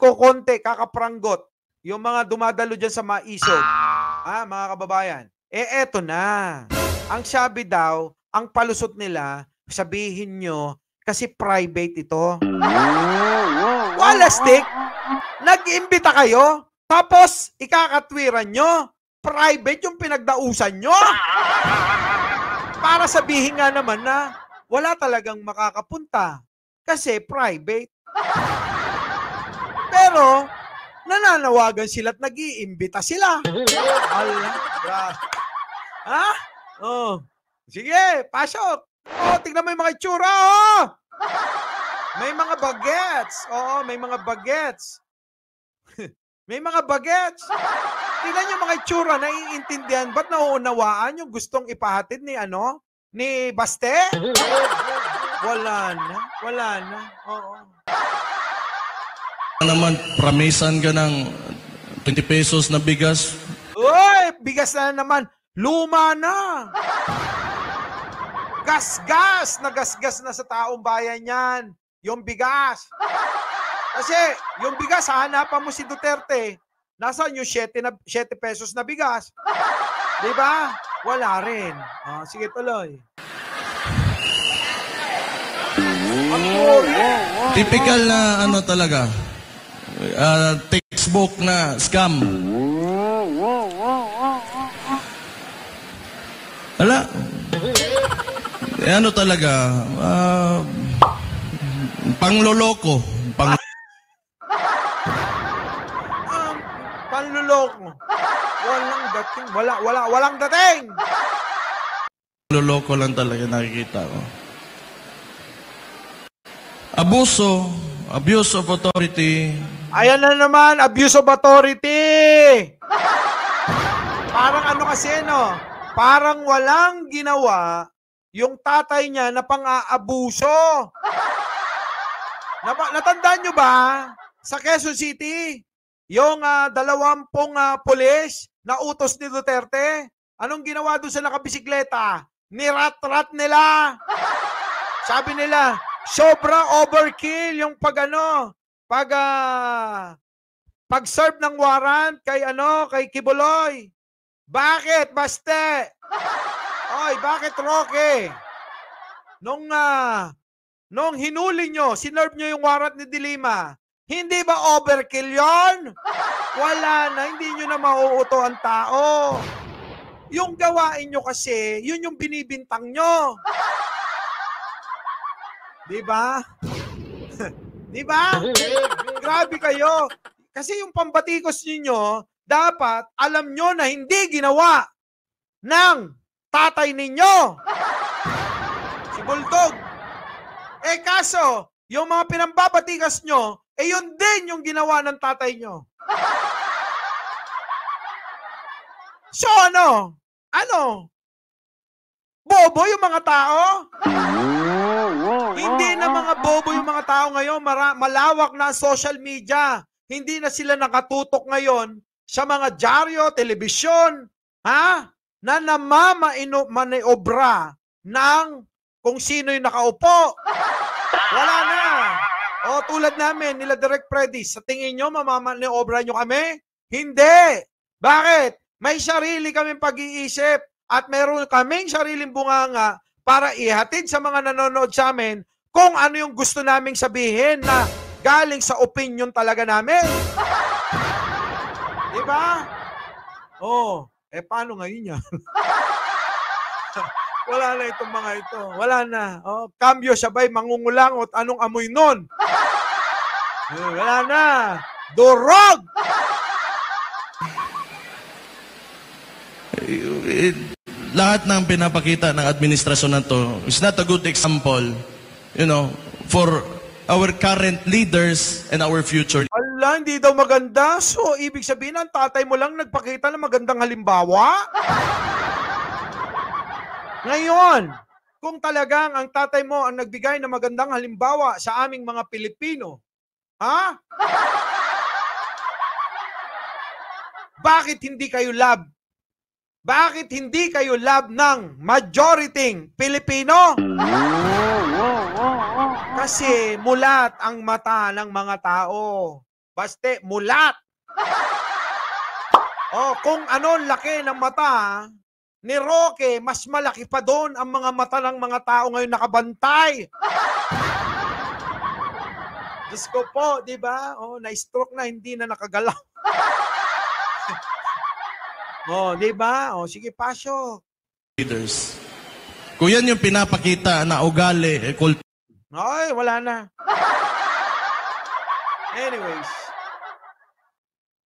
nagkokonte, kakapranggot, yung mga dumadalo dyan sa maisog, mga kababayan, eto na. Ang sabi daw, ang palusot nila, sabihin nyo, kasi private ito. Walastik, nag-imbita kayo, tapos ikakatwiran nyo, private yung pinagdausan nyo. Para sabihin nga naman na wala talagang makakapunta kasi private. Pero nananawagan sila at nag-iimbita sila. Sige, pasok. Tingnan mo yung mga itsura, May mga bagets. May mga bagets. May mga bagets. Tingnan yung mga itsura, naiintindihan. Ba't nauunawaan yung gustong ipahatid ni Baste? Wala na. Oo. Naman, promisan ka ng 20 pesos na bigas. Uy, bigas na naman. Luma na. Gasgas na sa taong bayan yan. Yung bigas. Kasi yung bigas, hahanapan mo si Duterte. Nasaan yung 7 pesos na bigas? Diba? Wala rin. Sige, tuloy. Typical na talaga. Textbook na scam. Wala. Talaga. Pangloloko. Panluloko. Walang dating. Walang dating. Pangloloko lang talaga nakikita ko. Abuse of authority. Ayan na naman, abuse of authority. Parang kasi, parang walang ginawa yung tatay niya na pang-aabuso. Natandaan nyo ba sa Quezon City, yung 20 pulis na utos ni Duterte? Anong ginawa doon sa nakabisikleta? Nirat-rat nila. Sabi nila, sobra overkill yung pag-serve ng warrant kay Kibuloy. Bakit, Baste? Oy, bakit, Roque? Nung hinuli nyo, sinerve nyo yung warrant ni Dilima, hindi ba overkill yon? Wala na, hindi nyo na mauuto ang tao. Yung gawain nyo kasi, yun yung binibintang nyo. Diba? Diba? Grabe kayo. Kasi yung pambatikos ninyo, dapat alam nyo na hindi ginawa ng tatay ninyo. Si Bulldog. Kaso, yung mga pinambabatikas nyo, yun din yung ginawa ng tatay nyo. So ano? Bobo yung mga tao? Hindi na mga bobo yung mga tao ngayon. Malawak na social media. Hindi na sila nakatutok ngayon sa mga dyaryo, telebisyon, na namamaniobra ng kung sino yung nakaupo. Wala na. Tulad namin, nila Direk Freddy, sa tingin nyo, mamamaniobra nyo kami? Hindi. Bakit? May sarili kaming pag-iisip at meron kaming sariling bunganga para ihatid sa mga nanonood sa amin kung ano yung gusto naming sabihin na galing sa opinion talaga namin. Diba? Paano ngayon yan? Wala na itong mga ito. Wala na. Cambio, sabay, mangungulangot. Anong amoy nun? Wala na. Durog! Lahat ng pinapakita ng administrasyon na to is not a good example, for our current leaders and our future. Ala, hindi daw maganda. So, ibig sabihin, ang tatay mo lang nagpakita ng magandang halimbawa? Ngayon, kung talagang ang tatay mo ang nagbigay ng magandang halimbawa sa aming mga Pilipino, bakit hindi kayo love? Bakit hindi kayo love ng majority Pilipino? Kasi mulat ang mata ng mga tao. Baste, mulat. Oh, kung ano laki ng mata ni Roque, mas malaki pa doon ang mga mata ng mga tao ngayon nakabantay. Diyos ko po, di ba? Oh, na-stroke na, hindi na nakagalaw. Oh, di ba? Oh, sige, pasok. Leaders. Kung yan yung pinapakita na ugali, Ay, wala na. Anyways.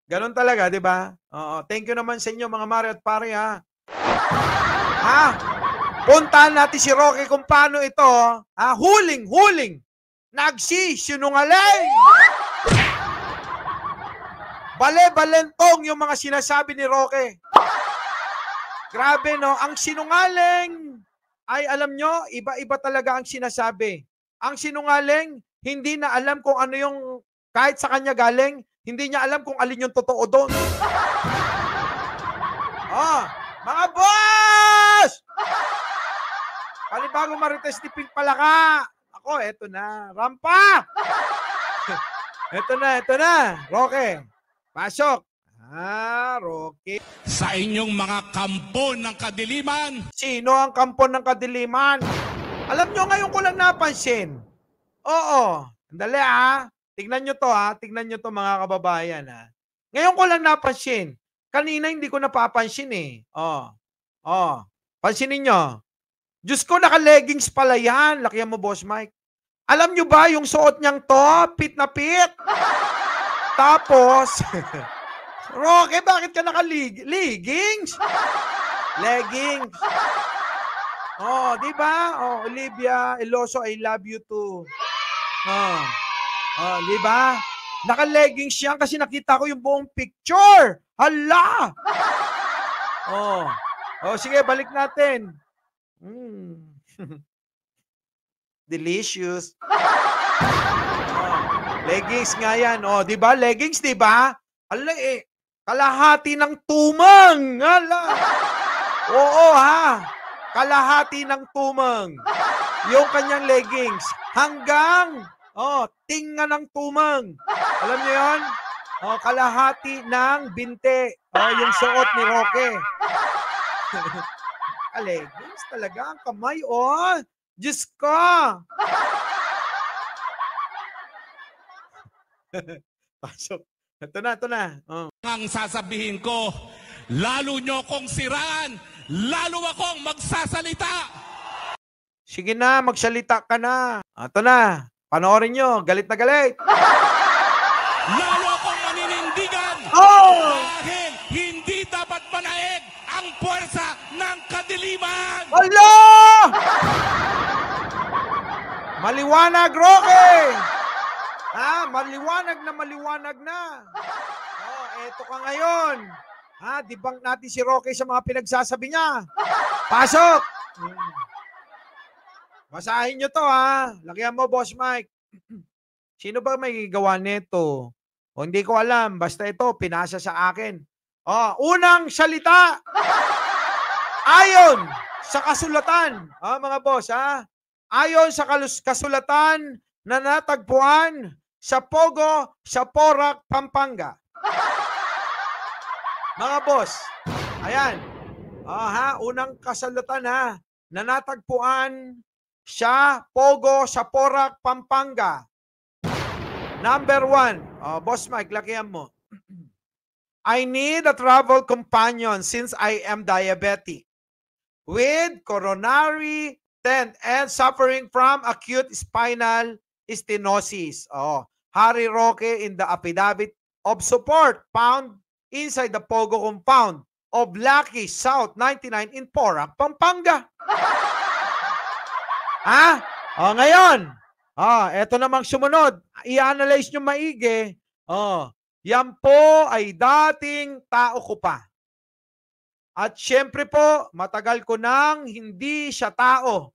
Ganon talaga, di ba? Oo, thank you naman sa inyo mga mare at pare, ha? Ha? Puntahan natin si Roque kung paano ito, ha? Huling! Nagsisinungaling! Bale-balentong yung mga sinasabi ni Roque. Grabe, no? Ang sinungaling ay, alam nyo, iba-iba talaga ang sinasabi. Ang sinungaling, hindi na alam kung ano yung, kahit sa kanya galing, hindi niya alam kung alin yung totoo doon. Mga boss! Panibago Marites ni Pink Palaka. Ako, eto na. Rampa! Eto na. Roque, pasok. Roque. Sa inyong mga kampo ng kadiliman. Sino ang kampo ng kadiliman? Alam nyo, ngayon ko lang napansin. Oo. Andali, tignan nyo to, tignan nyo to mga kababayan, Ngayon ko lang napansin. Kanina hindi ko napapansin, eh. Pansinin nyo. Diyos ko, naka-leggings pala yan. Lakihan mo, Boss Mike. Alam nyo ba yung suot niyang to? Pit na pit. Tapos, Roque, bakit ka naka-leggings? Leggings. Di ba? Olivia Eloso, I love you too. Di ba? Naka-leggings yan kasi nakita ko yung buong picture. Hala! Sige, balik natin. Delicious. Leggings nga yan. Di ba? Leggings, di ba? Hala, kalahati ng tumang. Hala. Oo, kalahati ng tumang. Yung kanyang leggings. Hanggang, tinga ng tumang. Alam niyo yun? Kalahati ng binte. Yung suot ni Roque. Leggings talaga. Ang kamay, Diyos ko. Pasok. Ito na. Ang sasabihin ko, lalo nyo kong siraan, lalo akong magsasalita. Sige na, magsalita ka na. Ito na. Panoorin nyo. Galit na galit. Lalo akong maninindigan. Dahil hindi dapat manaig ang puwersa ng kadiliman. Hala! Maliwanag, Roque! Maliwanag na. Eto ka ngayon. Debunk natin si Roque sa mga pinagsasabi niya. Pasok! Basahin nyo to, Lakihan mo, Boss Mike. Sino ba may gawa nito? Hindi ko alam. Basta ito, pinasa sa akin. Unang salita. Ayon sa kasulatan. Mga boss, ayon sa kasulatan na natagpuan sa Pogo, sa Porac, Pampanga. Mga boss, ayan. Unang kasulatan na natagpuan sa Pogo, sa Porac, Pampanga. Number 1. Boss Mike, lakihan mo. I need a travel companion since I am diabetic with coronary stent and suffering from acute spinal stenosis. Harry Roque in the affidavit of support found inside the Pogo compound of Lucky South 99 in Porac, Pampanga. Ngayon, eto namang sumunod. I-analyze nyo maigi. Yan po ay dating tao ko pa. At syempre po, matagal ko nang hindi siya tao.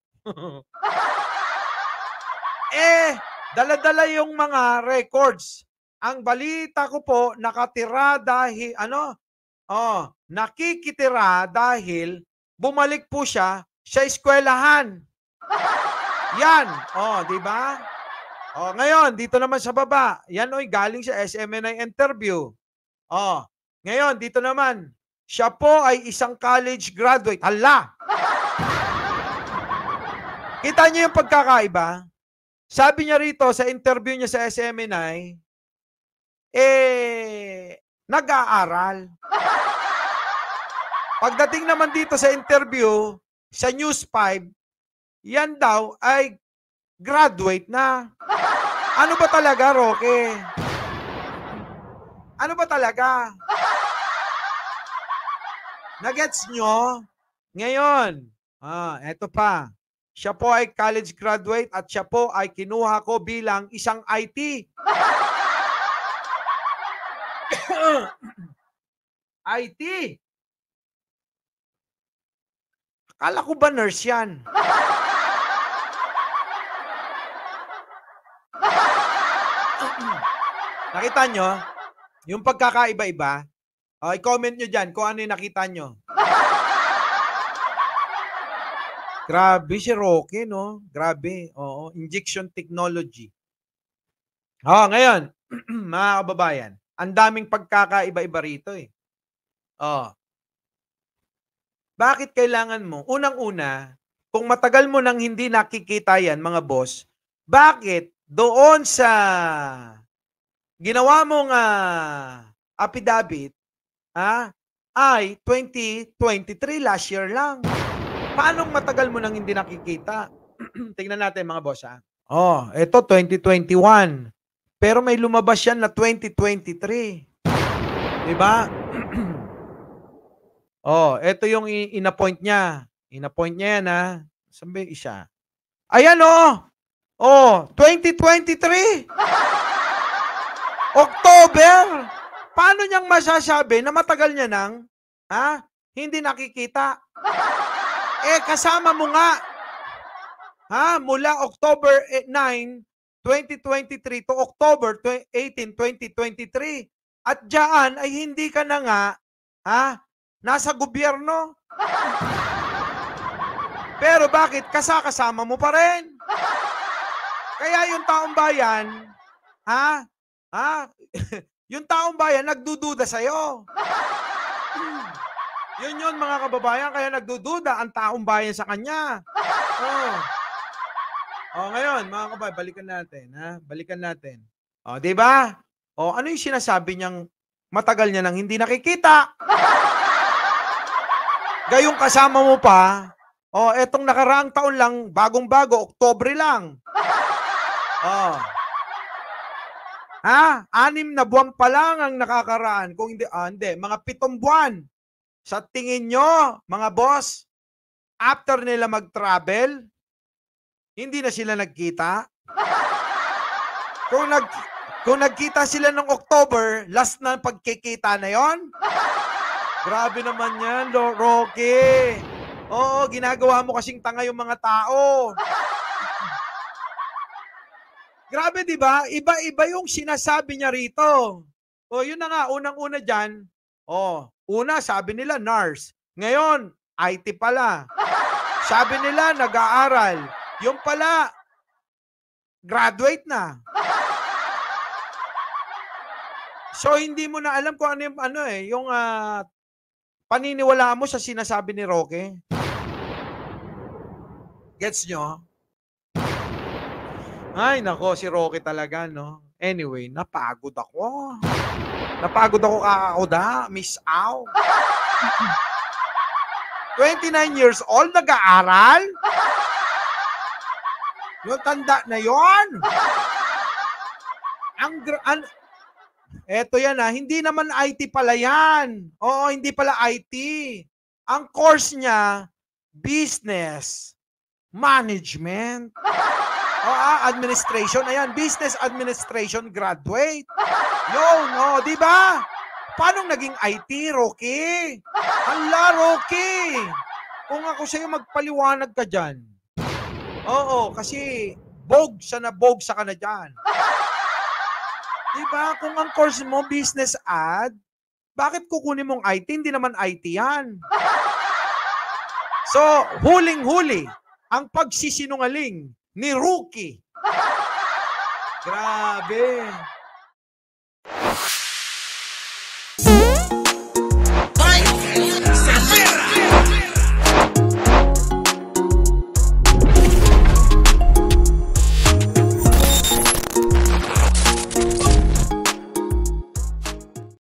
Dala-dala yung mga records. Ang balita ko po, nakitira dahil bumalik po siya sa eskwelahan. Yan. Di ba? Oh, ngayon, dito naman sa baba. Yan oy, galing sa SMNI interview. Oh, ngayon, dito naman. Siya po ay isang college graduate. Hala! Kita niyo yung pagkakaiba? Sabi niya rito sa interview niya sa SMNI, nag-aaral. Pagdating naman dito sa interview, sa News 5, yan daw ay graduate na. Ano ba talaga, Roque? Ano ba talaga? Nagets nyo? Ngayon, eto pa. Siya po ay college graduate at siya po ay kinuha ko bilang isang IT. IT. Akala ko ba nurse yan? Nakita nyo? Yung pagkakaiba-iba? I-comment nyo dyan kung ano yung nakita nyo. Grabe si Roque, no? Grabe. Oo, injection technology. Ngayon, mga kababayan, ang daming pagkakaiba-iba rito eh. Bakit kailangan mo? Unang-una, kung matagal mo nang hindi nakikita yan, mga boss, bakit doon sa ginawa mong affidavit, ay 2023, last year lang. Paano matagal mo nang hindi nakikita? Tingnan natin mga boss. Ito 2021. Pero may lumabas yan na 2023. Diba? Ito yung in-appoint niya. In-appoint niya yan Saan ba yung isa? Ayan 2023. October. Paano niyang masasabi na matagal niya nang hindi nakikita? Kasama mo nga. Mula October 9, 2023 to October 18, 2023. At diyan ay hindi ka na nga nasa gobyerno. Pero bakit kasama mo pa rin? Kaya yung taong bayan, yung taong bayan nagdududa sa'yo. Yun mga kababayan, kaya nagdududa ang taong bayan sa kanya. Ngayon, mga kababayan, balikan natin. Balikan natin. Di ba? Ano yung sinasabi niyang matagal niya nang hindi nakikita? Gayong kasama mo pa, etong nakaraang taon lang, bagong-bago, Oktobre lang. 6 na buwan pa lang ang nakakaraan. Kung hindi, mga 7 buwan. Sa tingin nyo, mga boss, after nila mag-travel, hindi na sila nagkita? Kung nagkita sila ng October, last na pagkikita na yon? Grabe naman yan, Roque. Oo, ginagawa mo kasing tanga yung mga tao. Grabe, di ba? Iba-iba yung sinasabi niya rito. Yun na nga, unang-una dyan. Una, sabi nila, nurse. Ngayon, IT pala. Sabi nila, nag-aaral. Yung pala, graduate na. So, hindi mo na alam kung ano yung paniniwalaan mo sa sinasabi ni Roque. Gets nyo? Ay, nako, si Roque talaga, no? Anyway, napagod ako. Napagod ako kakakuda, Miss Au. 29 years old, nag-aaral? Yung tanda na yon. Eto yan hindi naman IT pala yan. Oo, hindi pala IT. Ang course niya, business management. Administration. Ayan, business administration graduate. Di ba? Paano naging IT, Roque? Hala, Roque. Kung ako sa'yo, magpaliwanag ka dyan. Oo, kasi bogsa ka na dyan. Diba? Kung ang course mo, business ad, bakit kukunin mong IT? Hindi naman IT yan. So, huling-huli, ang pagsisinungaling ni Rookie. Grabe.